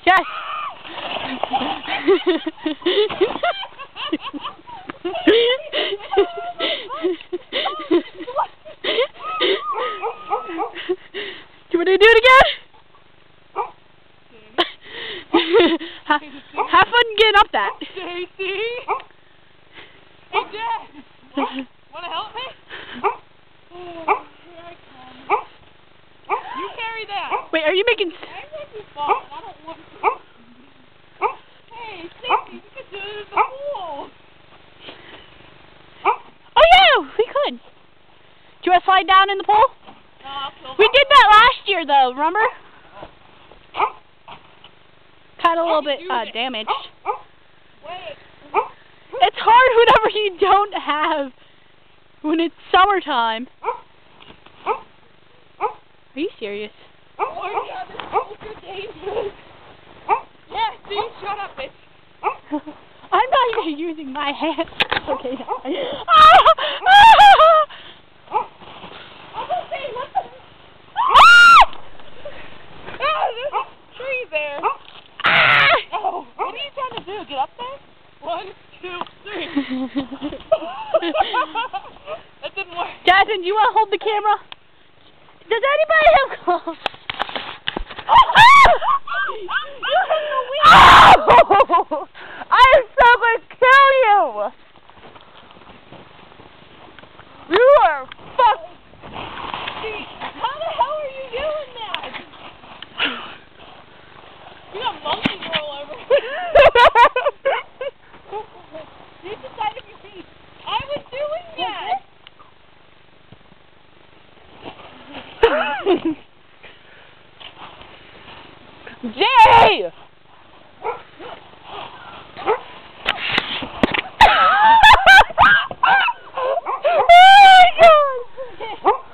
Yes. You want to do it again? Have fun getting up that. Stacy! Hey, Dad! Wanna help me? Oh, here I come. You carry that. Wait, are you making... I want to fall. I don't want to. Hey, Stacy, we could do it in the pool. Oh, yeah, we could. Do you want to slide down in the pool? No, I'll kill We did that last year, though, remember? Kind of a little bit damaged. Wait. It's hard whenever you don't have, when it's summertime. Are you serious? Oh, my God, this is super dangerous. Yeah, see? Shut up, bitch. I'm not even using my hands. Okay. There's a tree there. Oh, what are you trying to do? Get up there? 1, 2, 3. That didn't work. Jasmine, do you want to hold the camera? Does anybody have clothes? I am so going to kill you! You are fucked! How the hell are you doing that? You got monkeys all over. Use the side of your feet. I was doing that. Jay!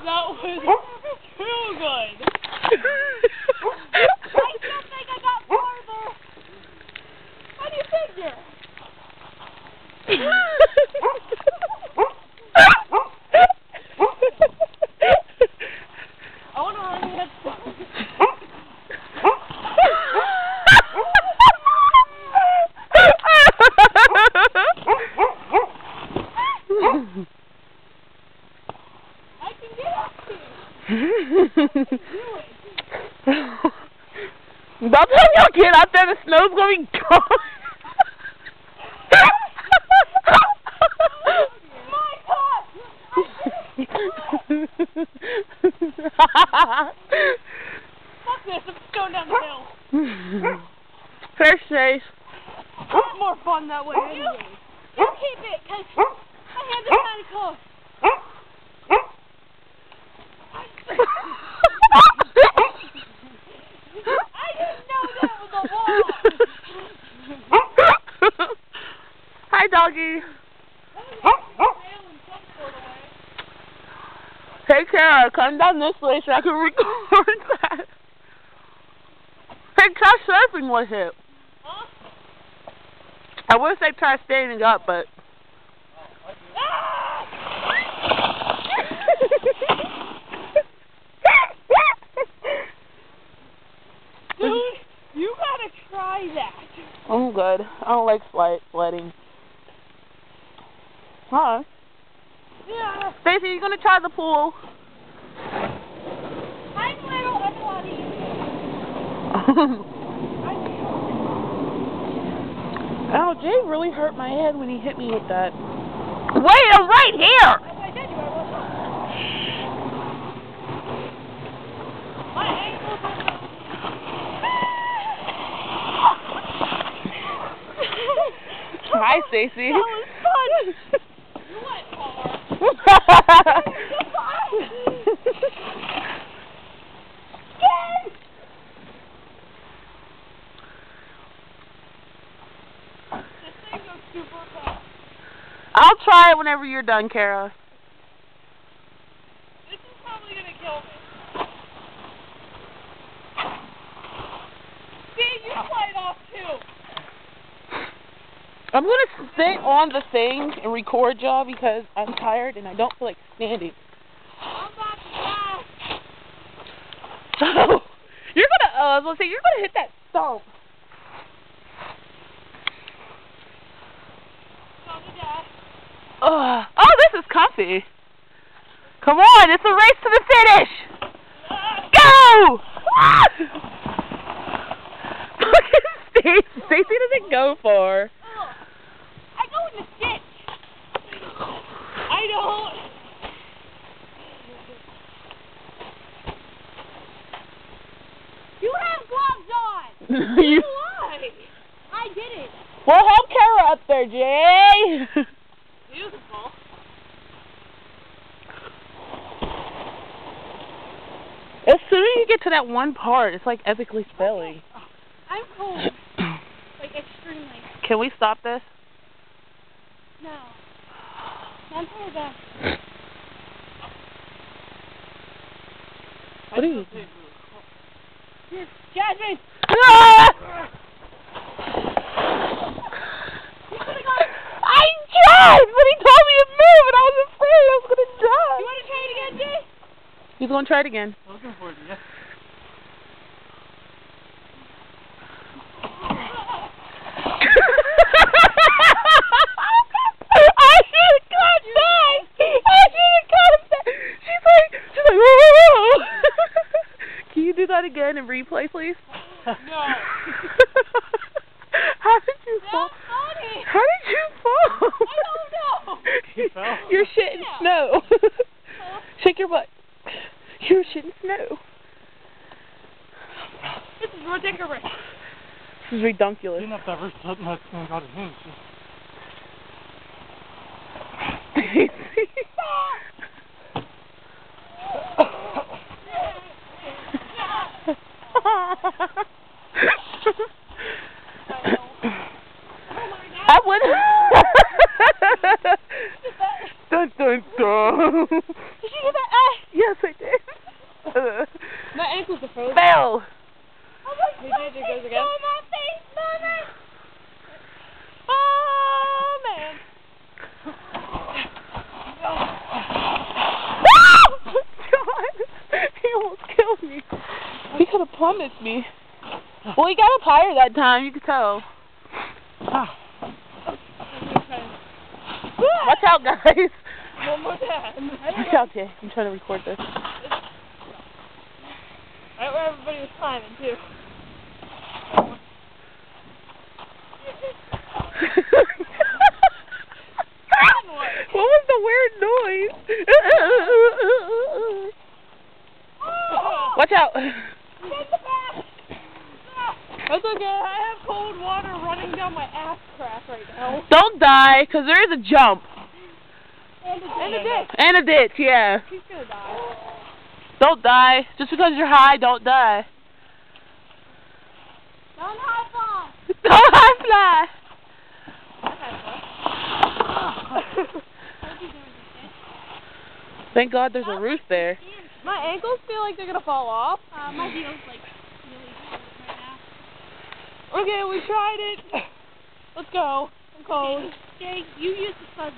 That was too good. I still think I got farther. How do you figure? I want to run your head forward. I can get up to you. By the time y'all get out there, the snow's going to be gone. Fuck this, I'm just going down the hill. Fair safe. It's more fun that way anyway. You keep it, because my hands are kind of close. I didn't know that was a wall. Hi, doggy. Hey, Kara, come down this way so I can record that. Hey, try surfing with it. Huh? I wish they tried standing up, but... Dude, you gotta try that. I'm good. I don't like sledding. Huh? Yeah. Stacy, you gonna try the pool? I'm little, I'm a lot easier. Oh, Jay really hurt my head when he hit me with that. Wait, I'm right here! I did you, I wasn't. My ankles are... Hi, Stacy. That was fun. You went far. This thing goes super fast. I'll try it whenever you're done, Kara. This is probably gonna kill me. See, you slide off too. I'm going to stay on the thing and record y'all because I'm tired and I don't feel like standing. I'm about to die. So, you're going to, I was going to say, you're going to hit that stump. Oh, this is comfy. Come on, it's a race to the finish. Go! Look at Stacy. Stacy doesn't go far. I go in the ditch. I don't. You have gloves on. You... Why? I did it. Well, help Kara up there, Jay. Beautiful. As soon as you get to that one part, it's like epically spilling. I'm cold. Like, extremely. Can we stop this? No. I'm cold though. What are you? Jasmine! Ah! I tried, but he told me to move, and I was afraid I was going to die. You want to try it again, Jay? He's going to try it again. I'm looking for it, yeah. I should have caught that. I should have caught that. She's like, whoa. Can you do that again and replay, please? No. How did you fall? That's funny. How did you fall? I don't know. You fell? You're shitting Yeah. snow. Shake your butt. You're shitting snow. This is ridiculous. This is redunculous. Clean up that first something that's going to go to him. I would. Dun dun dun. Did you do that? Yes, I did. My ankles are frozen. Fail. Oh my God. It goes again. Oh, my face, Mama. Oh, man. God, he almost killed me. He could have plummeted me. Well, he got up higher that time. You could tell. Watch out, guys. One more time. Watch out, Jay. I'm trying to record this. Right where everybody was climbing, too. What was the weird noise? Watch out. That's okay. I have cold water running down my ass crack right now. Don't die, because there is a jump. And a ditch. And a ditch, yeah. She's gonna die. Don't die. Just because you're high, don't die. Don't high fly. Don't high fly. Thank God there's a roof there. My ankles feel like they're gonna fall off. My heels like really hurt right now. Okay, we tried it. Let's go. I'm cold. Jake, you use the fuzz.